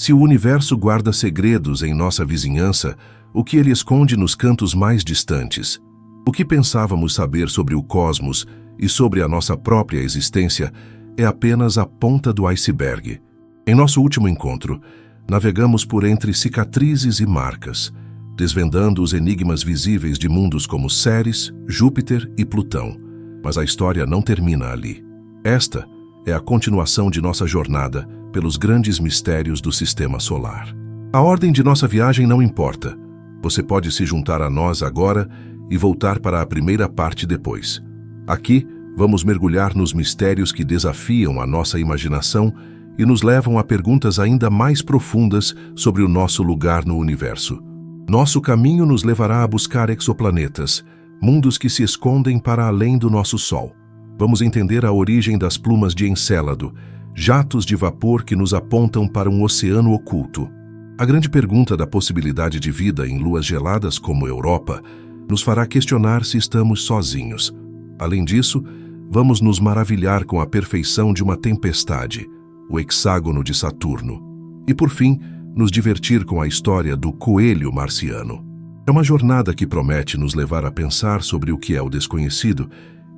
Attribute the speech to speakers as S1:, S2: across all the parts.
S1: Se o universo guarda segredos em nossa vizinhança, o que ele esconde nos cantos mais distantes? O que pensávamos saber sobre o cosmos e sobre a nossa própria existência é apenas a ponta do iceberg. Em nosso último encontro, navegamos por entre cicatrizes e marcas, desvendando os enigmas visíveis de mundos como Ceres, Júpiter e Plutão. Mas a história não termina ali. Esta é a continuação de nossa jornada pelos grandes mistérios do Sistema Solar. A ordem de nossa viagem não importa. Você pode se juntar a nós agora e voltar para a primeira parte depois. Aqui, vamos mergulhar nos mistérios que desafiam a nossa imaginação e nos levam a perguntas ainda mais profundas sobre o nosso lugar no universo. Nosso caminho nos levará a buscar exoplanetas, mundos que se escondem para além do nosso Sol. Vamos entender a origem das plumas de Encélado, jatos de vapor que nos apontam para um oceano oculto. A grande pergunta da possibilidade de vida em luas geladas como Europa nos fará questionar se estamos sozinhos. Além disso, vamos nos maravilhar com a perfeição de uma tempestade, o hexágono de Saturno. E, por fim, nos divertir com a história do coelho marciano. É uma jornada que promete nos levar a pensar sobre o que é o desconhecido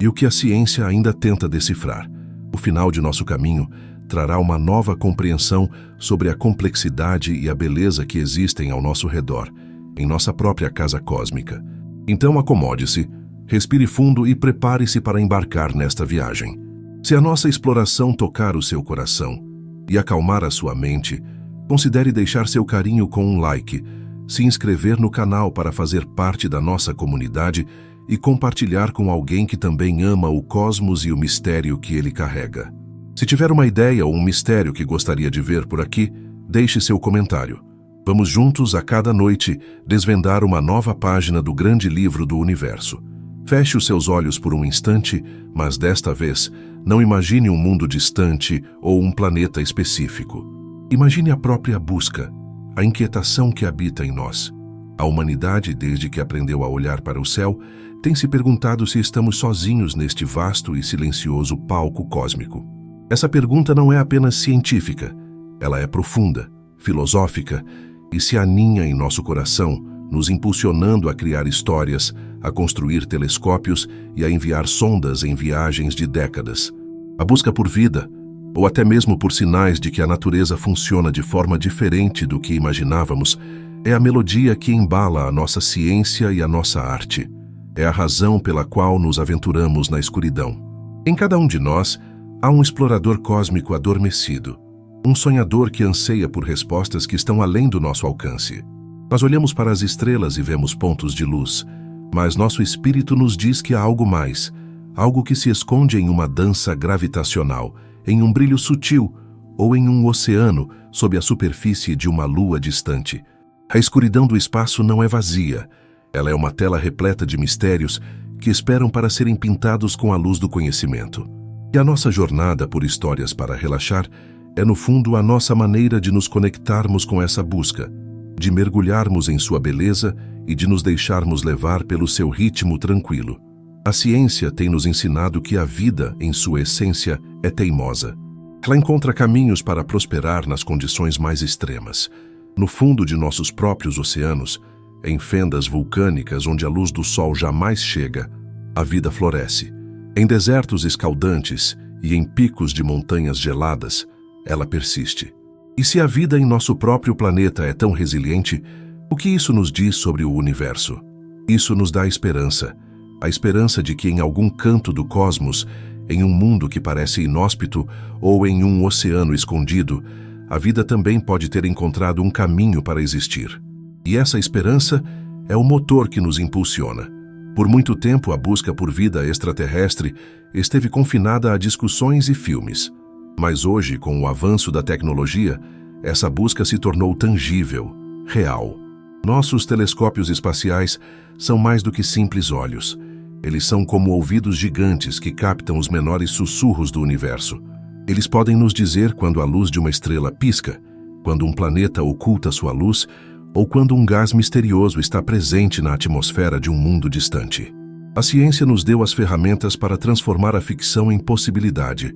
S1: e o que a ciência ainda tenta decifrar. O final de nosso caminho trará uma nova compreensão sobre a complexidade e a beleza que existem ao nosso redor, em nossa própria casa cósmica. Então acomode-se, respire fundo e prepare-se para embarcar nesta viagem. Se a nossa exploração tocar o seu coração e acalmar a sua mente, considere deixar seu carinho com um like, se inscrever no canal para fazer parte da nossa comunidade e compartilhar com alguém que também ama o cosmos e o mistério que ele carrega. Se tiver uma ideia ou um mistério que gostaria de ver por aqui, deixe seu comentário. Vamos juntos, a cada noite, desvendar uma nova página do grande livro do universo. Feche os seus olhos por um instante, mas desta vez, não imagine um mundo distante ou um planeta específico. Imagine a própria busca, a inquietação que habita em nós. A humanidade, desde que aprendeu a olhar para o céu, tem se perguntado se estamos sozinhos neste vasto e silencioso palco cósmico. Essa pergunta não é apenas científica, ela é profunda, filosófica e se aninha em nosso coração, nos impulsionando a criar histórias, a construir telescópios e a enviar sondas em viagens de décadas. A busca por vida, ou até mesmo por sinais de que a natureza funciona de forma diferente do que imaginávamos, é a melodia que embala a nossa ciência e a nossa arte. É a razão pela qual nos aventuramos na escuridão. Em cada um de nós, há um explorador cósmico adormecido, um sonhador que anseia por respostas que estão além do nosso alcance. Nós olhamos para as estrelas e vemos pontos de luz, mas nosso espírito nos diz que há algo mais, algo que se esconde em uma dança gravitacional, em um brilho sutil ou em um oceano sob a superfície de uma lua distante. A escuridão do espaço não é vazia, ela é uma tela repleta de mistérios que esperam para serem pintados com a luz do conhecimento. E a nossa jornada por histórias para relaxar é, no fundo, a nossa maneira de nos conectarmos com essa busca, de mergulharmos em sua beleza e de nos deixarmos levar pelo seu ritmo tranquilo. A ciência tem nos ensinado que a vida, em sua essência, é teimosa. Ela encontra caminhos para prosperar nas condições mais extremas. No fundo de nossos próprios oceanos, em fendas vulcânicas onde a luz do sol jamais chega, a vida floresce. Em desertos escaldantes e em picos de montanhas geladas, ela persiste. E se a vida em nosso próprio planeta é tão resiliente, o que isso nos diz sobre o universo? Isso nos dá esperança. A esperança de que em algum canto do cosmos, em um mundo que parece inóspito ou em um oceano escondido, a vida também pode ter encontrado um caminho para existir. E essa esperança é o motor que nos impulsiona. Por muito tempo, a busca por vida extraterrestre esteve confinada a discussões e filmes. Mas hoje, com o avanço da tecnologia, essa busca se tornou tangível, real. Nossos telescópios espaciais são mais do que simples olhos. Eles são como ouvidos gigantes que captam os menores sussurros do universo. Eles podem nos dizer quando a luz de uma estrela pisca, quando um planeta oculta sua luz ou quando um gás misterioso está presente na atmosfera de um mundo distante. A ciência nos deu as ferramentas para transformar a ficção em possibilidade,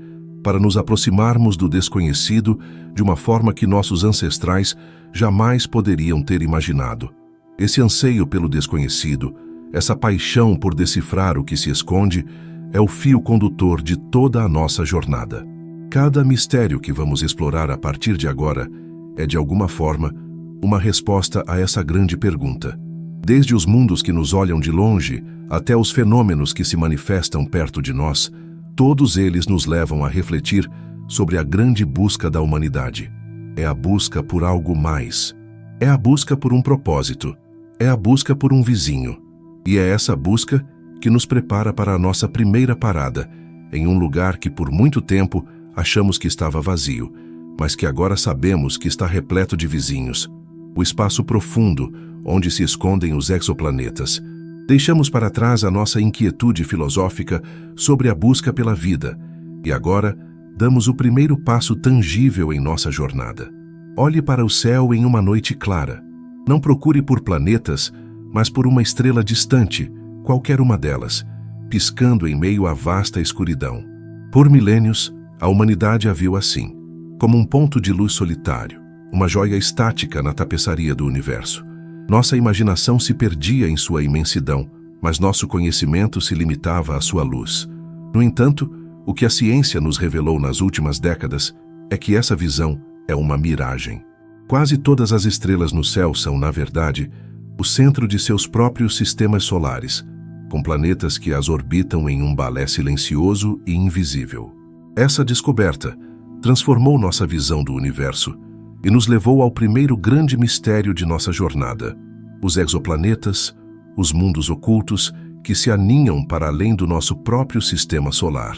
S1: para nos aproximarmos do desconhecido de uma forma que nossos ancestrais jamais poderiam ter imaginado. Esse anseio pelo desconhecido, essa paixão por decifrar o que se esconde, é o fio condutor de toda a nossa jornada. Cada mistério que vamos explorar a partir de agora é, de alguma forma, uma resposta a essa grande pergunta. Desde os mundos que nos olham de longe até os fenômenos que se manifestam perto de nós, todos eles nos levam a refletir sobre a grande busca da humanidade. É a busca por algo mais. É a busca por um propósito. É a busca por um vizinho. E é essa busca que nos prepara para a nossa primeira parada, em um lugar que por muito tempo achamos que estava vazio, mas que agora sabemos que está repleto de vizinhos. O espaço profundo, onde se escondem os exoplanetas. Deixamos para trás a nossa inquietude filosófica sobre a busca pela vida, e agora damos o primeiro passo tangível em nossa jornada. Olhe para o céu em uma noite clara. Não procure por planetas, mas por uma estrela distante, qualquer uma delas, piscando em meio à vasta escuridão. Por milênios, a humanidade a viu assim, como um ponto de luz solitário, uma joia estática na tapeçaria do universo. Nossa imaginação se perdia em sua imensidão, mas nosso conhecimento se limitava à sua luz. No entanto, o que a ciência nos revelou nas últimas décadas é que essa visão é uma miragem. Quase todas as estrelas no céu são, na verdade, o centro de seus próprios sistemas solares, com planetas que as orbitam em um balé silencioso e invisível. Essa descoberta transformou nossa visão do universo e nos levou ao primeiro grande mistério de nossa jornada: os exoplanetas, os mundos ocultos que se aninham para além do nosso próprio sistema solar.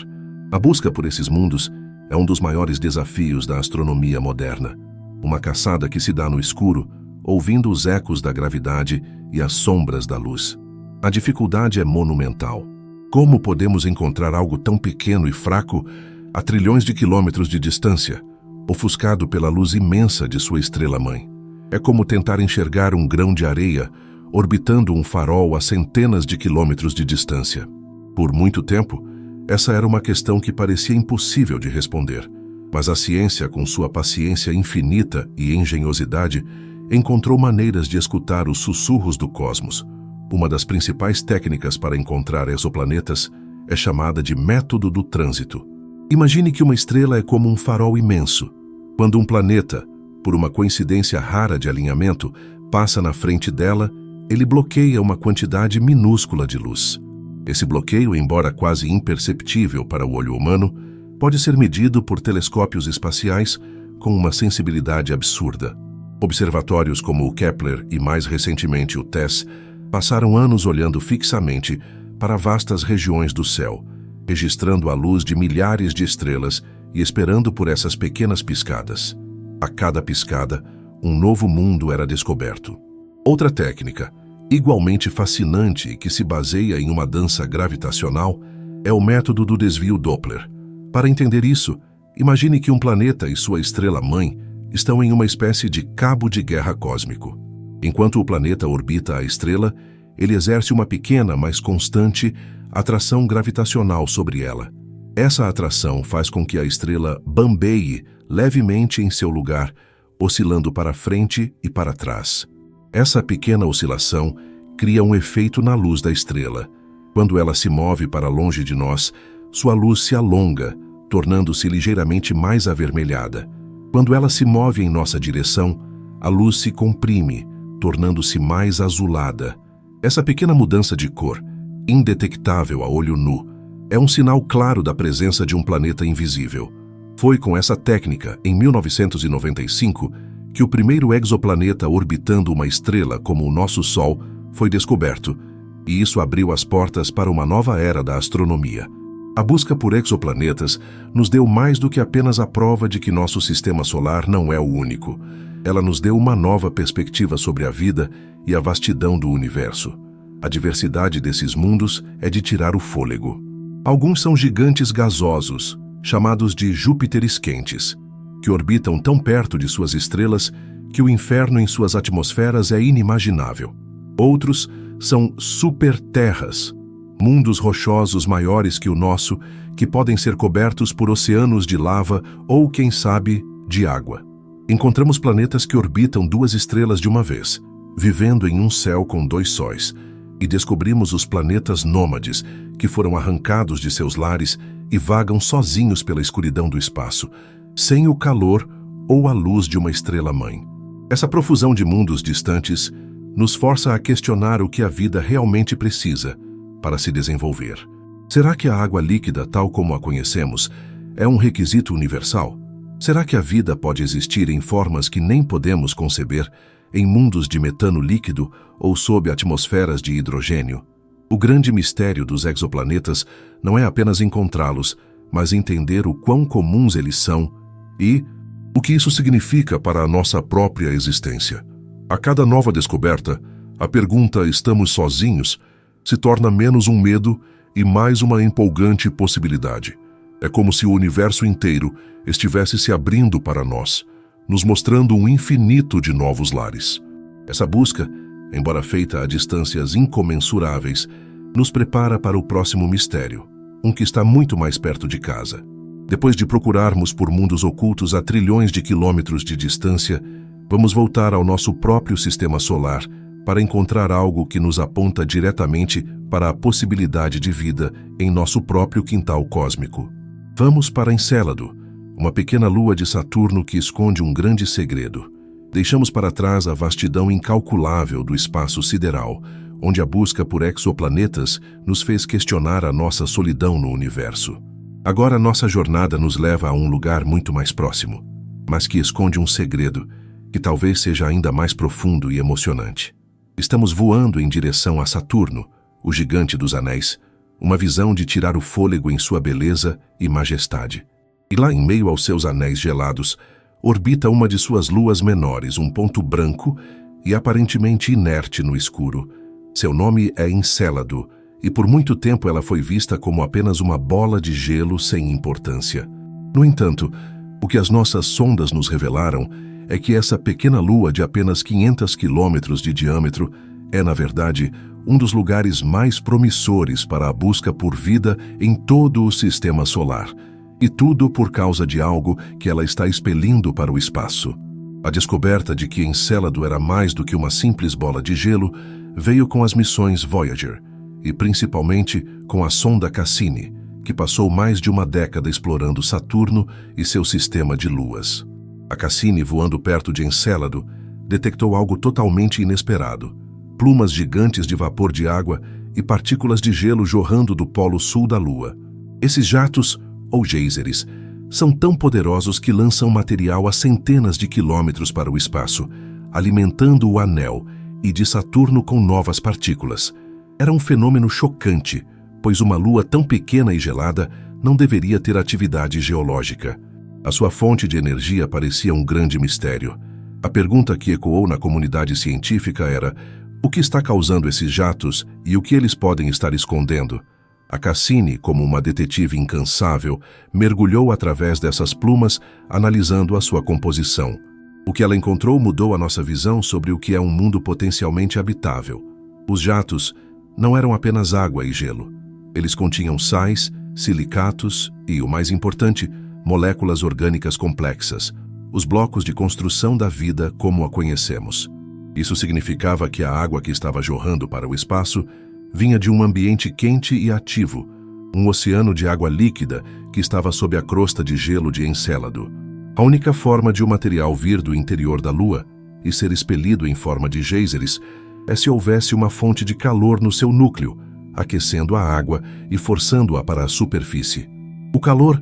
S1: A busca por esses mundos é um dos maiores desafios da astronomia moderna, uma caçada que se dá no escuro, ouvindo os ecos da gravidade e as sombras da luz. A dificuldade é monumental. Como podemos encontrar algo tão pequeno e fraco a trilhões de quilômetros de distância, ofuscado pela luz imensa de sua estrela-mãe? É como tentar enxergar um grão de areia orbitando um farol a centenas de quilômetros de distância. Por muito tempo, essa era uma questão que parecia impossível de responder, mas a ciência, com sua paciência infinita e engenhosidade, encontrou maneiras de escutar os sussurros do cosmos. Uma das principais técnicas para encontrar exoplanetas é chamada de método do trânsito. Imagine que uma estrela é como um farol imenso. Quando um planeta, por uma coincidência rara de alinhamento, passa na frente dela, ele bloqueia uma quantidade minúscula de luz. Esse bloqueio, embora quase imperceptível para o olho humano, pode ser medido por telescópios espaciais com uma sensibilidade absurda. Observatórios como o Kepler e, mais recentemente, o TESS passaram anos olhando fixamente para vastas regiões do céu, registrando a luz de milhares de estrelas e esperando por essas pequenas piscadas. A cada piscada, um novo mundo era descoberto. Outra técnica, igualmente fascinante e que se baseia em uma dança gravitacional, é o método do desvio Doppler. Para entender isso, imagine que um planeta e sua estrela-mãe estão em uma espécie de cabo de guerra cósmico. Enquanto o planeta orbita a estrela, ele exerce uma pequena, mas constante, atração gravitacional sobre ela. Essa atração faz com que a estrela bambeie levemente em seu lugar, oscilando para frente e para trás. Essa pequena oscilação cria um efeito na luz da estrela. Quando ela se move para longe de nós, sua luz se alonga, tornando-se ligeiramente mais avermelhada. Quando ela se move em nossa direção, a luz se comprime, tornando-se mais azulada. Essa pequena mudança de cor, indetectável a olho nu, é um sinal claro da presença de um planeta invisível. Foi com essa técnica, em 1995, que o primeiro exoplaneta orbitando uma estrela como o nosso Sol foi descoberto, e isso abriu as portas para uma nova era da astronomia. A busca por exoplanetas nos deu mais do que apenas a prova de que nosso sistema solar não é o único. Ela nos deu uma nova perspectiva sobre a vida e a vastidão do universo. A diversidade desses mundos é de tirar o fôlego. Alguns são gigantes gasosos, chamados de Júpiteres quentes, que orbitam tão perto de suas estrelas que o inferno em suas atmosferas é inimaginável. Outros são superterras, Mundos rochosos maiores que o nosso, que podem ser cobertos por oceanos de lava ou, quem sabe, de água. Encontramos planetas que orbitam 2 estrelas de uma vez, vivendo em um céu com 2 sóis, e descobrimos os planetas nômades, que foram arrancados de seus lares e vagam sozinhos pela escuridão do espaço, sem o calor ou a luz de uma estrela-mãe. Essa profusão de mundos distantes nos força a questionar o que a vida realmente precisa para se desenvolver. Será que a água líquida, tal como a conhecemos, é um requisito universal? Será que a vida pode existir em formas que nem podemos conceber, em mundos de metano líquido ou sob atmosferas de hidrogênio? O grande mistério dos exoplanetas não é apenas encontrá-los, mas entender o quão comuns eles são e o que isso significa para a nossa própria existência. A cada nova descoberta, a pergunta "estamos sozinhos?" se torna menos um medo e mais uma empolgante possibilidade. É como se o universo inteiro estivesse se abrindo para nós, nos mostrando um infinito de novos lares. Essa busca, embora feita a distâncias incomensuráveis, nos prepara para o próximo mistério, um que está muito mais perto de casa. Depois de procurarmos por mundos ocultos a trilhões de quilômetros de distância, vamos voltar ao nosso próprio sistema solar para encontrar algo que nos aponta diretamente para a possibilidade de vida em nosso próprio quintal cósmico. Vamos para Encélado, uma pequena lua de Saturno que esconde um grande segredo. Deixamos para trás a vastidão incalculável do espaço sideral, onde a busca por exoplanetas nos fez questionar a nossa solidão no universo. Agora nossa jornada nos leva a um lugar muito mais próximo, mas que esconde um segredo que talvez seja ainda mais profundo e emocionante. Estamos voando em direção a Saturno, o gigante dos anéis, uma visão de tirar o fôlego em sua beleza e majestade. E lá em meio aos seus anéis gelados, orbita uma de suas luas menores, um ponto branco e aparentemente inerte no escuro. Seu nome é Encélado, e por muito tempo ela foi vista como apenas uma bola de gelo sem importância. No entanto, o que as nossas sondas nos revelaram é que essa pequena lua de apenas 500 quilômetros de diâmetro é, na verdade, um dos lugares mais promissores para a busca por vida em todo o sistema solar. E tudo por causa de algo que ela está expelindo para o espaço. A descoberta de que Encélado era mais do que uma simples bola de gelo veio com as missões Voyager, e principalmente com a sonda Cassini, que passou mais de uma década explorando Saturno e seu sistema de luas. A Cassini, voando perto de Encélado, detectou algo totalmente inesperado: plumas gigantes de vapor de água e partículas de gelo jorrando do polo sul da Lua. Esses jatos, ou geysers, são tão poderosos que lançam material a centenas de quilômetros para o espaço, alimentando o anel e de Saturno com novas partículas. Era um fenômeno chocante, pois uma lua tão pequena e gelada não deveria ter atividade geológica. A sua fonte de energia parecia um grande mistério. A pergunta que ecoou na comunidade científica era: o que está causando esses jatos e o que eles podem estar escondendo? A Cassini, como uma detetive incansável, mergulhou através dessas plumas, analisando a sua composição. O que ela encontrou mudou a nossa visão sobre o que é um mundo potencialmente habitável. Os jatos não eram apenas água e gelo. Eles continham sais, silicatos e, o mais importante, moléculas orgânicas complexas, os blocos de construção da vida como a conhecemos. Isso significava que a água que estava jorrando para o espaço vinha de um ambiente quente e ativo, um oceano de água líquida que estava sob a crosta de gelo de Encélado. A única forma de o material vir do interior da Lua e ser expelido em forma de geysers é se houvesse uma fonte de calor no seu núcleo, aquecendo a água e forçando-a para a superfície. O calor,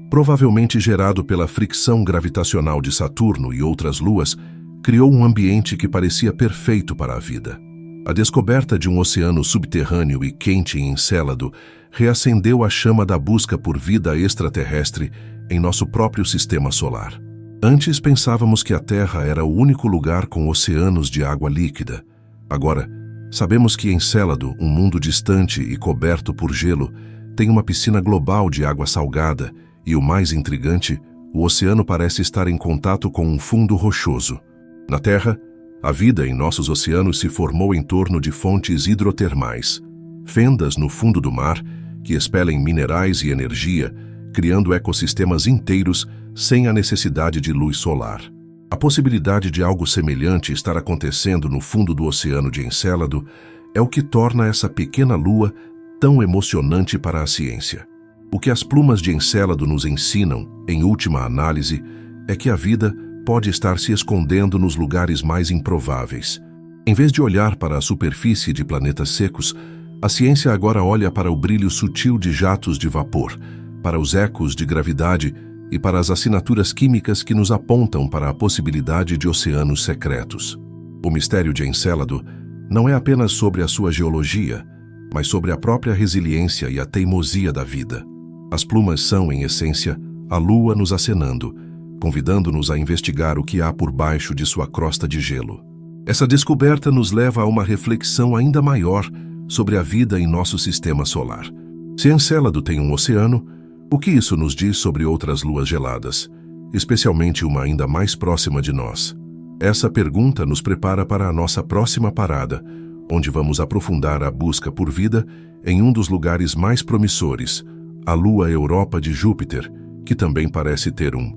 S1: provavelmente gerado pela fricção gravitacional de Saturno e outras luas, criou um ambiente que parecia perfeito para a vida. A descoberta de um oceano subterrâneo e quente em Encélado reacendeu a chama da busca por vida extraterrestre em nosso próprio sistema solar. Antes pensávamos que a Terra era o único lugar com oceanos de água líquida. Agora, sabemos que Encélado, um mundo distante e coberto por gelo, tem uma piscina global de água salgada e, o mais intrigante, o oceano parece estar em contato com um fundo rochoso. Na Terra, a vida em nossos oceanos se formou em torno de fontes hidrotermais. fendas no fundo do mar que expelem minerais e energia, criando ecossistemas inteiros sem a necessidade de luz solar. A possibilidade de algo semelhante estar acontecendo no fundo do oceano de Encélado é o que torna essa pequena lua tão emocionante para a ciência. O que as plumas de Encélado nos ensinam, em última análise, é que a vida pode estar se escondendo nos lugares mais improváveis. Em vez de olhar para a superfície de planetas secos, a ciência agora olha para o brilho sutil de jatos de vapor, para os ecos de gravidade e para as assinaturas químicas que nos apontam para a possibilidade de oceanos secretos. O mistério de Encélado não é apenas sobre a sua geologia, mas sobre a própria resiliência e a teimosia da vida. As plumas são, em essência, a lua nos acenando, convidando-nos a investigar o que há por baixo de sua crosta de gelo. Essa descoberta nos leva a uma reflexão ainda maior sobre a vida em nosso sistema solar. Se Encélado tem um oceano, o que isso nos diz sobre outras luas geladas, especialmente uma ainda mais próxima de nós? Essa pergunta nos prepara para a nossa próxima parada, onde vamos aprofundar a busca por vida em um dos lugares mais promissores, a lua Europa de Júpiter, que também parece ter um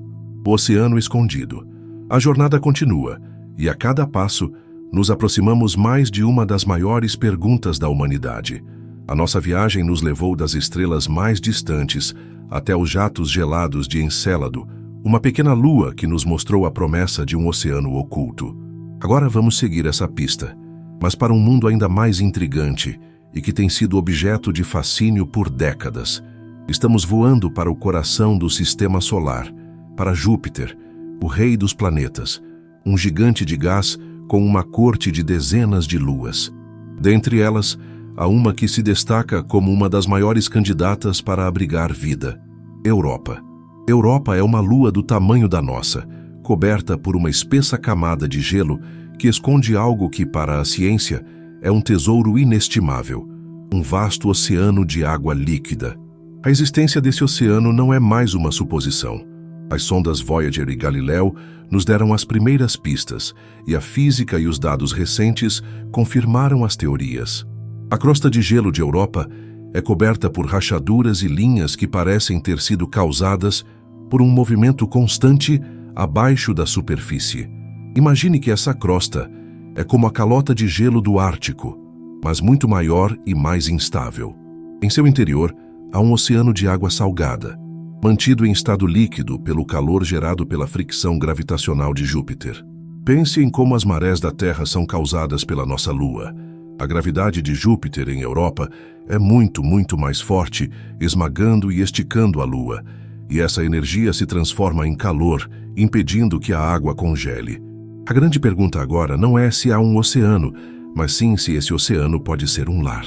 S1: oceano escondido. A jornada continua, e a cada passo nos aproximamos mais de uma das maiores perguntas da humanidade. A nossa viagem nos levou das estrelas mais distantes até os jatos gelados de Encélado, uma pequena lua que nos mostrou a promessa de um oceano oculto. Agora vamos seguir essa pista, mas para um mundo ainda mais intrigante e que tem sido objeto de fascínio por décadas. Estamos voando para o coração do sistema solar, para Júpiter, o rei dos planetas, um gigante de gás com uma corte de dezenas de luas. Dentre elas, há uma que se destaca como uma das maiores candidatas para abrigar vida: Europa. Europa é uma lua do tamanho da nossa, coberta por uma espessa camada de gelo que esconde algo que, para a ciência, é um tesouro inestimável, um vasto oceano de água líquida. A existência desse oceano não é mais uma suposição. As sondas Voyager e Galileu nos deram as primeiras pistas, e a física e os dados recentes confirmaram as teorias. A crosta de gelo de Europa é coberta por rachaduras e linhas que parecem ter sido causadas por um movimento constante abaixo da superfície. Imagine que essa crosta é como a calota de gelo do Ártico, mas muito maior e mais instável. Em seu interior, há um oceano de água salgada, mantido em estado líquido pelo calor gerado pela fricção gravitacional de Júpiter. Pense em como as marés da Terra são causadas pela nossa Lua. A gravidade de Júpiter em Europa é muito mais forte, esmagando e esticando a Lua, e essa energia se transforma em calor, impedindo que a água congele. A grande pergunta agora não é se há um oceano, mas sim se esse oceano pode ser um lar.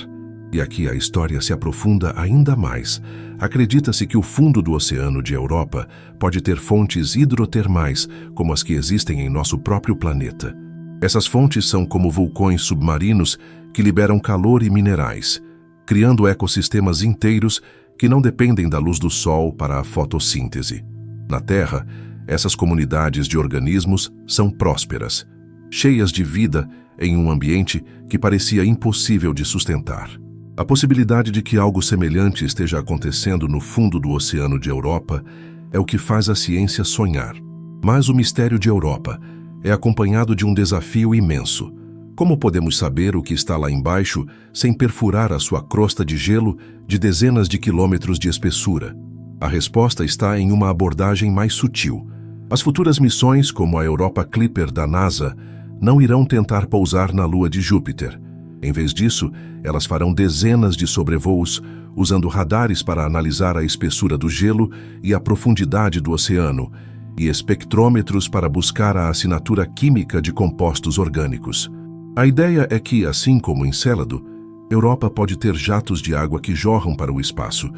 S1: E aqui a história se aprofunda ainda mais. Acredita-se que o fundo do oceano de Europa pode ter fontes hidrotermais, como as que existem em nosso próprio planeta. Essas fontes são como vulcões submarinos que liberam calor e minerais, criando ecossistemas inteiros que não dependem da luz do sol para a fotossíntese. Na Terra, essas comunidades de organismos são prósperas, cheias de vida em um ambiente que parecia impossível de sustentar. A possibilidade de que algo semelhante esteja acontecendo no fundo do oceano de Europa é o que faz a ciência sonhar. Mas o mistério de Europa é acompanhado de um desafio imenso. Como podemos saber o que está lá embaixo sem perfurar a sua crosta de gelo de dezenas de quilômetros de espessura? A resposta está em uma abordagem mais sutil. As futuras missões, como a Europa Clipper da NASA, não irão tentar pousar na Lua de Júpiter. Em vez disso, elas farão dezenas de sobrevoos, usando radares para analisar a espessura do gelo e a profundidade do oceano, e espectrômetros para buscar a assinatura química de compostos orgânicos. A ideia é que, assim como Encélado, Europa pode ter jatos de água que jorram para o espaço,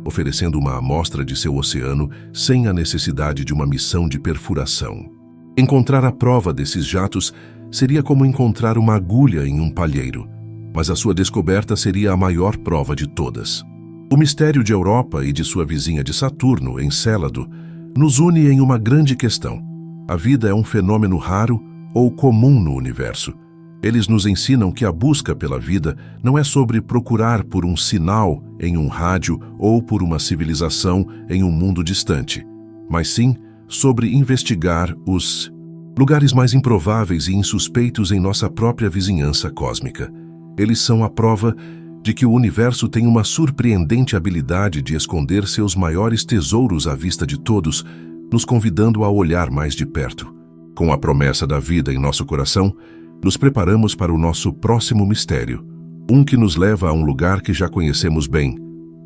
S1: oferecendo uma amostra de seu oceano sem a necessidade de uma missão de perfuração. Encontrar a prova desses jatos seria como encontrar uma agulha em um palheiro, mas a sua descoberta seria a maior prova de todas. O mistério de Europa e de sua vizinha de Saturno, Encélado, nos une em uma grande questão. A vida é um fenômeno raro ou comum no universo? Eles nos ensinam que a busca pela vida não é sobre procurar por um sinal em um rádio ou por uma civilização em um mundo distante, mas sim sobre investigar os lugares mais improváveis e insuspeitos em nossa própria vizinhança cósmica. Eles são a prova de que o universo tem uma surpreendente habilidade de esconder seus maiores tesouros à vista de todos, nos convidando a olhar mais de perto. Com a promessa da vida em nosso coração, nos preparamos para o nosso próximo mistério, um que nos leva a um lugar que já conhecemos bem,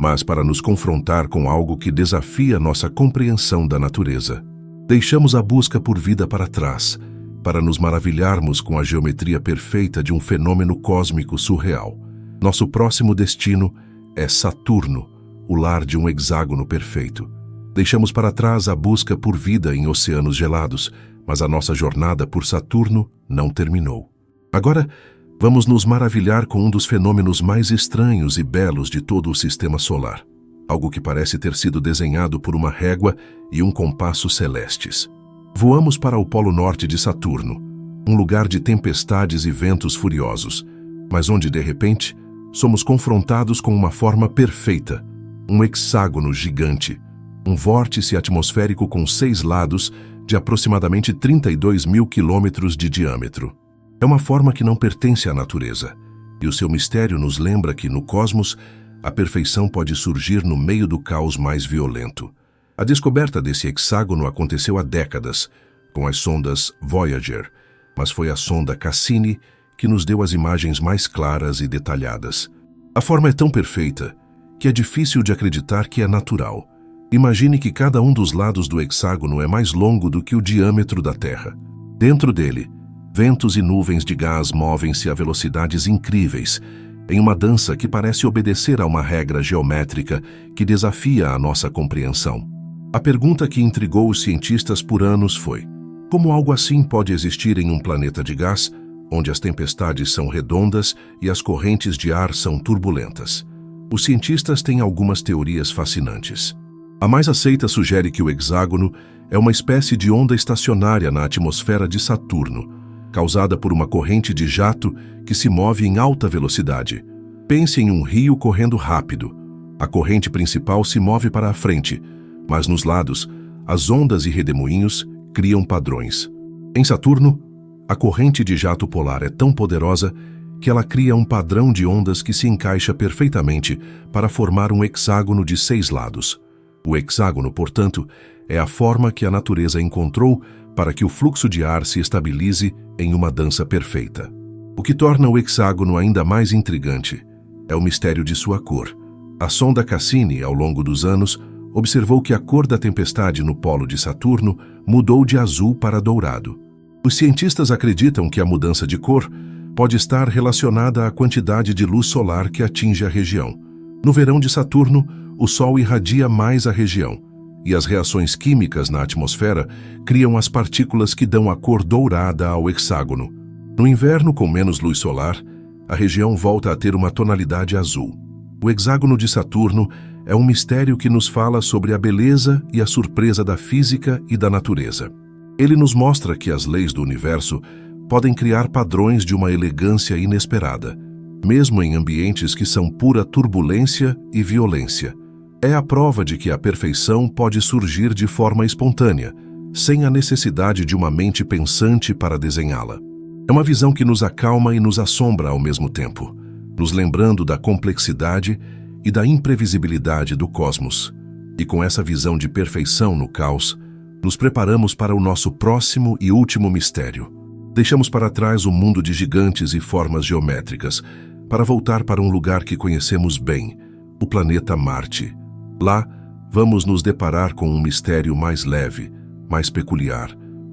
S1: mas para nos confrontar com algo que desafia nossa compreensão da natureza. Deixamos a busca por vida para trás, para nos maravilharmos com a geometria perfeita de um fenômeno cósmico surreal. Nosso próximo destino é Saturno, o lar de um hexágono perfeito. Deixamos para trás a busca por vida em oceanos gelados, mas a nossa jornada por Saturno não terminou. Agora, vamos nos maravilhar com um dos fenômenos mais estranhos e belos de todo o sistema solar. Algo que parece ter sido desenhado por uma régua e um compasso celestes. Voamos para o polo norte de Saturno, um lugar de tempestades e ventos furiosos, mas onde, de repente, somos confrontados com uma forma perfeita, um hexágono gigante, um vórtice atmosférico com 6 lados de aproximadamente 32 mil quilômetros de diâmetro. É uma forma que não pertence à natureza, e o seu mistério nos lembra que, no cosmos, a perfeição pode surgir no meio do caos mais violento. A descoberta desse hexágono aconteceu há décadas, com as sondas Voyager, mas foi a sonda Cassini que nos deu as imagens mais claras e detalhadas. A forma é tão perfeita que é difícil de acreditar que é natural. Imagine que cada um dos lados do hexágono é mais longo do que o diâmetro da Terra. Dentro dele, ventos e nuvens de gás movem-se a velocidades incríveis, em uma dança que parece obedecer a uma regra geométrica que desafia a nossa compreensão. A pergunta que intrigou os cientistas por anos foi: como algo assim pode existir em um planeta de gás, onde as tempestades são redondas e as correntes de ar são turbulentas? Os cientistas têm algumas teorias fascinantes. A mais aceita sugere que o hexágono é uma espécie de onda estacionária na atmosfera de Saturno, causada por uma corrente de jato que se move em alta velocidade. Pense em um rio correndo rápido. A corrente principal se move para a frente, mas nos lados, as ondas e redemoinhos criam padrões. Em Saturno, a corrente de jato polar é tão poderosa que ela cria um padrão de ondas que se encaixa perfeitamente para formar um hexágono de 6 lados. O hexágono, portanto, é a forma que a natureza encontrou para que o fluxo de ar se estabilize em uma dança perfeita. O que torna o hexágono ainda mais intrigante é o mistério de sua cor. A sonda Cassini, ao longo dos anos, observou que a cor da tempestade no polo de Saturno mudou de azul para dourado. Os cientistas acreditam que a mudança de cor pode estar relacionada à quantidade de luz solar que atinge a região. No verão de Saturno, o Sol irradia mais a região, e as reações químicas na atmosfera criam as partículas que dão a cor dourada ao hexágono. No inverno, com menos luz solar, a região volta a ter uma tonalidade azul. O hexágono de Saturno é um mistério que nos fala sobre a beleza e a surpresa da física e da natureza. Ele nos mostra que as leis do universo podem criar padrões de uma elegância inesperada, mesmo em ambientes que são pura turbulência e violência. É a prova de que a perfeição pode surgir de forma espontânea, sem a necessidade de uma mente pensante para desenhá-la. É uma visão que nos acalma e nos assombra ao mesmo tempo, nos lembrando da complexidade e da imprevisibilidade do cosmos. E com essa visão de perfeição no caos, nos preparamos para o nosso próximo e último mistério. Deixamos para trás o mundo de gigantes e formas geométricas, para voltar para um lugar que conhecemos bem, o planeta Marte. Lá, vamos nos deparar com um mistério mais leve, mais peculiar,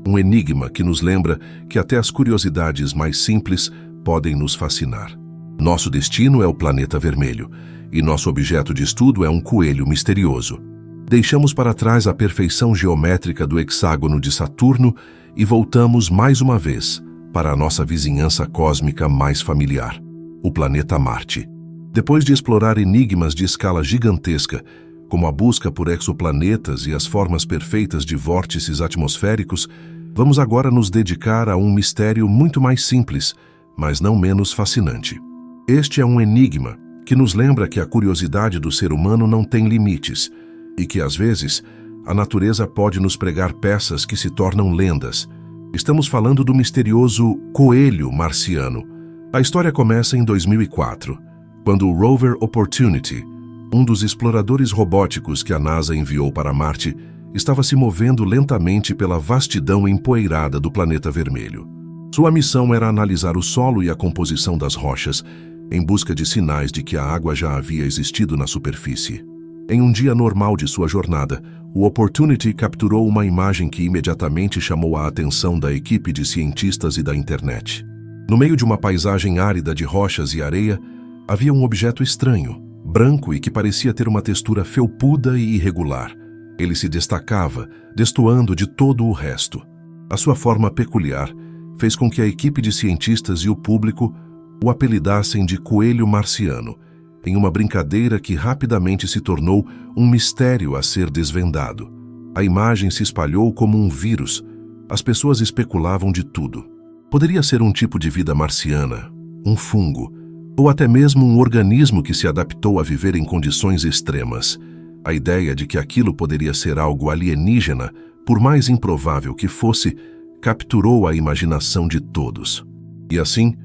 S1: um enigma que nos lembra que até as curiosidades mais simples podem nos fascinar. Nosso destino é o planeta vermelho, e nosso objeto de estudo é um coelho misterioso. Deixamos para trás a perfeição geométrica do hexágono de Saturno e voltamos mais uma vez para a nossa vizinhança cósmica mais familiar, o planeta Marte. Depois de explorar enigmas de escala gigantesca, como a busca por exoplanetas e as formas perfeitas de vórtices atmosféricos, vamos agora nos dedicar a um mistério muito mais simples, mas não menos fascinante. Este é um enigma que nos lembra que a curiosidade do ser humano não tem limites e que, às vezes, a natureza pode nos pregar peças que se tornam lendas. Estamos falando do misterioso coelho marciano. A história começa em 2004, quando o rover Opportunity, um dos exploradores robóticos que a NASA enviou para Marte, estava se movendo lentamente pela vastidão empoeirada do planeta vermelho. Sua missão era analisar o solo e a composição das rochas, em busca de sinais de que a água já havia existido na superfície. Em um dia normal de sua jornada, o Opportunity capturou uma imagem que imediatamente chamou a atenção da equipe de cientistas e da internet. No meio de uma paisagem árida de rochas e areia, havia um objeto estranho, branco e que parecia ter uma textura felpuda e irregular. Ele se destacava, destoando de todo o resto. A sua forma peculiar fez com que a equipe de cientistas e o público o apelidassem de coelho marciano, em uma brincadeira que rapidamente se tornou um mistério a ser desvendado. A imagem se espalhou como um vírus. As pessoas especulavam de tudo. Poderia ser um tipo de vida marciana, um fungo, ou até mesmo um organismo que se adaptou a viver em condições extremas. A ideia de que aquilo poderia ser algo alienígena, por mais improvável que fosse, capturou a imaginação de todos. E assim,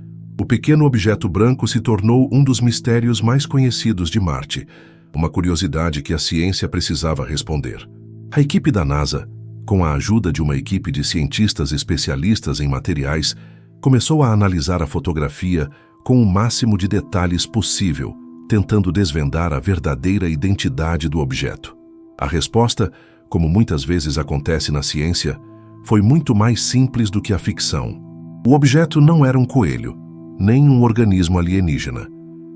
S1: o pequeno objeto branco se tornou um dos mistérios mais conhecidos de Marte, uma curiosidade que a ciência precisava responder. A equipe da NASA, com a ajuda de uma equipe de cientistas especialistas em materiais, começou a analisar a fotografia com o máximo de detalhes possível, tentando desvendar a verdadeira identidade do objeto. A resposta, como muitas vezes acontece na ciência, foi muito mais simples do que a ficção. O objeto não era um coelho, nem um organismo alienígena.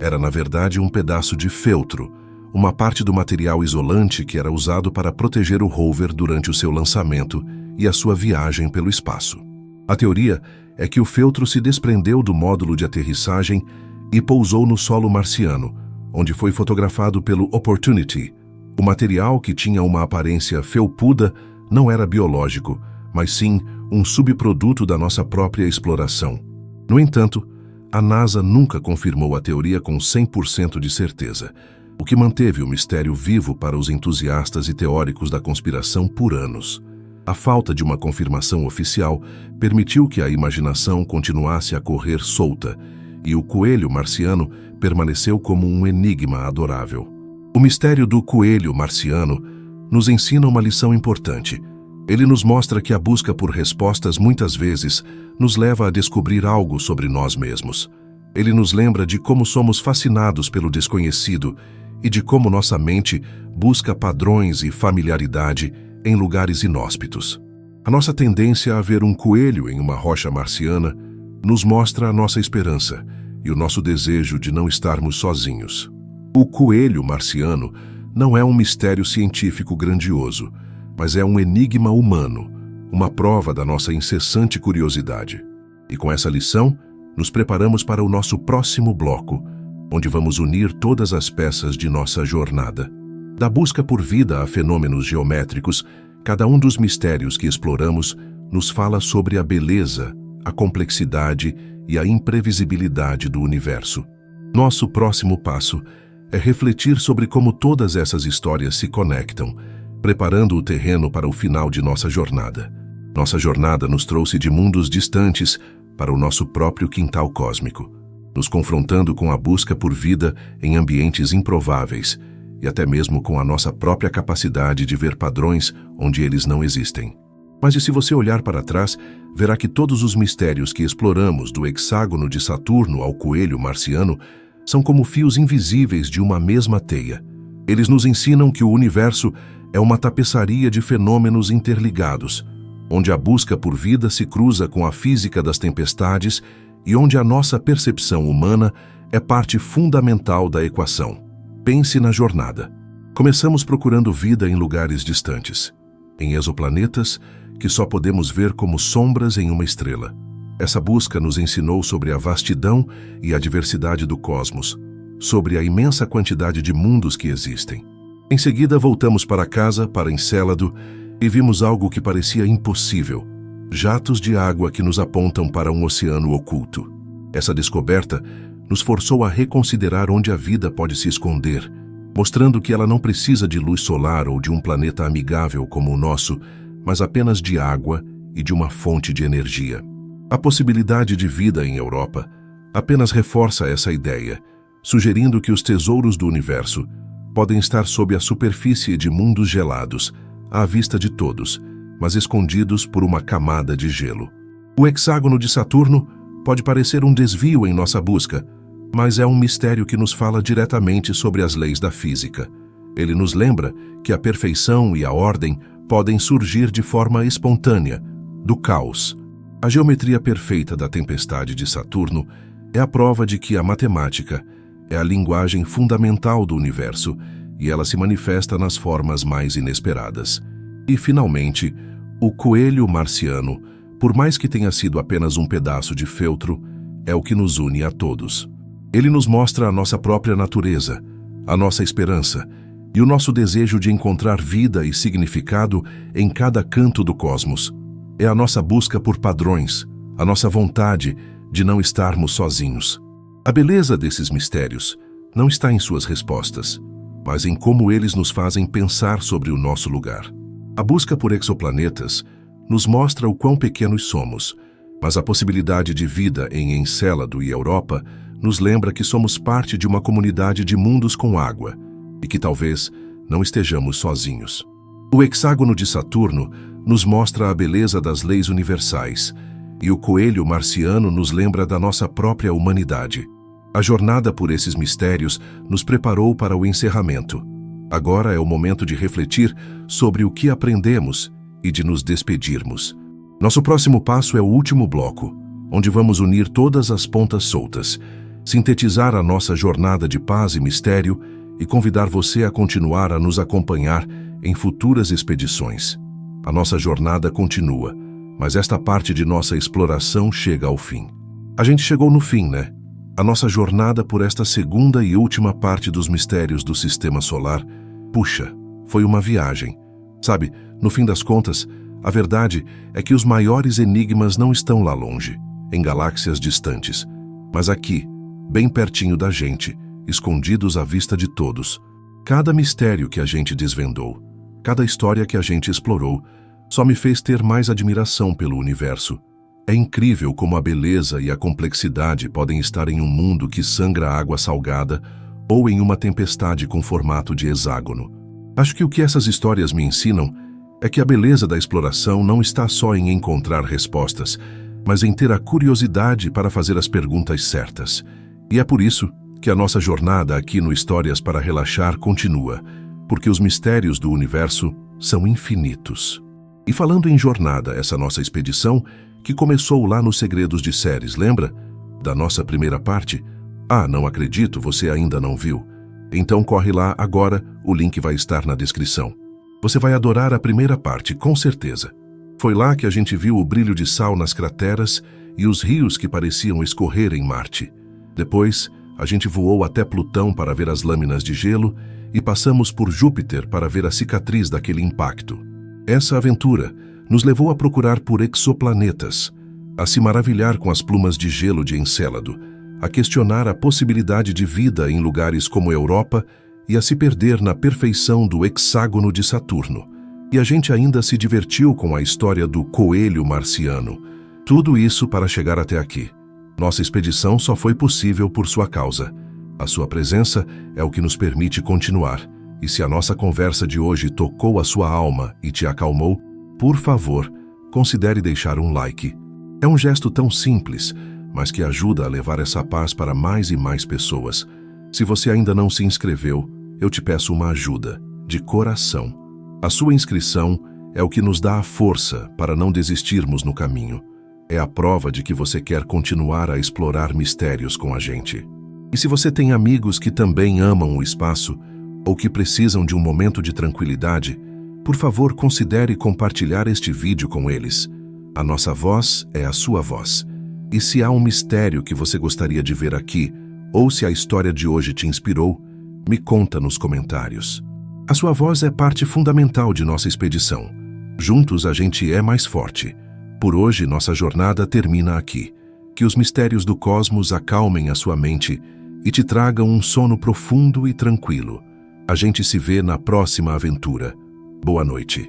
S1: Era, na verdade, um pedaço de feltro, uma parte do material isolante que era usado para proteger o rover durante o seu lançamento e a sua viagem pelo espaço. A teoria é que o feltro se desprendeu do módulo de aterrissagem e pousou no solo marciano, onde foi fotografado pelo Opportunity. O material, que tinha uma aparência felpuda, não era biológico, mas sim um subproduto da nossa própria exploração. No entanto, a NASA nunca confirmou a teoria com 100% de certeza, o que manteve o mistério vivo para os entusiastas e teóricos da conspiração por anos. A falta de uma confirmação oficial permitiu que a imaginação continuasse a correr solta, e o coelho marciano permaneceu como um enigma adorável. O mistério do coelho marciano nos ensina uma lição importante. Ele nos mostra que a busca por respostas muitas vezes nos leva a descobrir algo sobre nós mesmos. Ele nos lembra de como somos fascinados pelo desconhecido e de como nossa mente busca padrões e familiaridade em lugares inóspitos. A nossa tendência a ver um coelho em uma rocha marciana nos mostra a nossa esperança e o nosso desejo de não estarmos sozinhos. O coelho marciano não é um mistério científico grandioso, mas é um enigma humano, uma prova da nossa incessante curiosidade. E com essa lição, nos preparamos para o nosso próximo bloco, onde vamos unir todas as peças de nossa jornada. Da busca por vida a fenômenos geométricos, cada um dos mistérios que exploramos nos fala sobre a beleza, a complexidade e a imprevisibilidade do universo. Nosso próximo passo é refletir sobre como todas essas histórias se conectam, preparando o terreno para o final de nossa jornada. Nossa jornada nos trouxe de mundos distantes para o nosso próprio quintal cósmico, nos confrontando com a busca por vida em ambientes improváveis e até mesmo com a nossa própria capacidade de ver padrões onde eles não existem. Mas e se você olhar para trás, verá que todos os mistérios que exploramos, do hexágono de Saturno ao coelho marciano, são como fios invisíveis de uma mesma teia. Eles nos ensinam que o universo é uma tapeçaria de fenômenos interligados, onde a busca por vida se cruza com a física das tempestades e onde a nossa percepção humana é parte fundamental da equação. Pense na jornada. Começamos procurando vida em lugares distantes, em exoplanetas que só podemos ver como sombras em uma estrela. Essa busca nos ensinou sobre a vastidão e a diversidade do cosmos, sobre a imensa quantidade de mundos que existem. Em seguida, voltamos para casa, para Encélado, e vimos algo que parecia impossível: jatos de água que nos apontam para um oceano oculto. Essa descoberta nos forçou a reconsiderar onde a vida pode se esconder, mostrando que ela não precisa de luz solar ou de um planeta amigável como o nosso, mas apenas de água e de uma fonte de energia. A possibilidade de vida em Europa apenas reforça essa ideia, sugerindo que os tesouros do universo podem estar sob a superfície de mundos gelados, à vista de todos, mas escondidos por uma camada de gelo. O hexágono de Saturno pode parecer um desvio em nossa busca, mas é um mistério que nos fala diretamente sobre as leis da física. Ele nos lembra que a perfeição e a ordem podem surgir de forma espontânea, do caos. A geometria perfeita da tempestade de Saturno é a prova de que a matemática é a linguagem fundamental do universo e ela se manifesta nas formas mais inesperadas. E, finalmente, o coelho marciano, por mais que tenha sido apenas um pedaço de feltro, é o que nos une a todos. Ele nos mostra a nossa própria natureza, a nossa esperança e o nosso desejo de encontrar vida e significado em cada canto do cosmos. É a nossa busca por padrões, a nossa vontade de não estarmos sozinhos. A beleza desses mistérios não está em suas respostas, mas em como eles nos fazem pensar sobre o nosso lugar. A busca por exoplanetas nos mostra o quão pequenos somos, mas a possibilidade de vida em Encélado e Europa nos lembra que somos parte de uma comunidade de mundos com água e que talvez não estejamos sozinhos. O hexágono de Saturno nos mostra a beleza das leis universais e o coelho marciano nos lembra da nossa própria humanidade. A jornada por esses mistérios nos preparou para o encerramento. Agora é o momento de refletir sobre o que aprendemos e de nos despedirmos. Nosso próximo passo é o último bloco, onde vamos unir todas as pontas soltas, sintetizar a nossa jornada de paz e mistério e convidar você a continuar a nos acompanhar em futuras expedições. A nossa jornada continua, mas esta parte de nossa exploração chega ao fim. A gente chegou no fim, né? A nossa jornada por esta segunda e última parte dos mistérios do Sistema Solar, puxa, foi uma viagem. Sabe, no fim das contas, a verdade é que os maiores enigmas não estão lá longe, em galáxias distantes, mas aqui, bem pertinho da gente, escondidos à vista de todos. Cada mistério que a gente desvendou, cada história que a gente explorou, só me fez ter mais admiração pelo universo. É incrível como a beleza e a complexidade podem estar em um mundo que sangra água salgada ou em uma tempestade com formato de hexágono. Acho que o que essas histórias me ensinam é que a beleza da exploração não está só em encontrar respostas, mas em ter a curiosidade para fazer as perguntas certas. E é por isso que a nossa jornada aqui no Histórias para Relaxar continua, porque os mistérios do universo são infinitos. E falando em jornada, essa nossa expedição, que começou lá nos Segredos de Ceres, lembra? Da nossa primeira parte? Ah, não acredito, você ainda não viu. Então corre lá agora, o link vai estar na descrição. Você vai adorar a primeira parte, com certeza. Foi lá que a gente viu o brilho de sal nas crateras e os rios que pareciam escorrer em Marte. Depois, a gente voou até Plutão para ver as lâminas de gelo e passamos por Júpiter para ver a cicatriz daquele impacto. Essa aventura nos levou a procurar por exoplanetas, a se maravilhar com as plumas de gelo de Encélado, a questionar a possibilidade de vida em lugares como Europa e a se perder na perfeição do hexágono de Saturno. E a gente ainda se divertiu com a história do coelho marciano. Tudo isso para chegar até aqui. Nossa expedição só foi possível por sua causa. A sua presença é o que nos permite continuar. E se a nossa conversa de hoje tocou a sua alma e te acalmou, por favor, considere deixar um like. É um gesto tão simples, mas que ajuda a levar essa paz para mais e mais pessoas. Se você ainda não se inscreveu, eu te peço uma ajuda, de coração. A sua inscrição é o que nos dá a força para não desistirmos no caminho. É a prova de que você quer continuar a explorar mistérios com a gente. E se você tem amigos que também amam o espaço, ou que precisam de um momento de tranquilidade, por favor, considere compartilhar este vídeo com eles. A nossa voz é a sua voz. E se há um mistério que você gostaria de ver aqui, ou se a história de hoje te inspirou, me conta nos comentários. A sua voz é parte fundamental de nossa expedição. Juntos a gente é mais forte. Por hoje, nossa jornada termina aqui. Que os mistérios do cosmos acalmem a sua mente e te tragam um sono profundo e tranquilo. A gente se vê na próxima aventura. Boa noite.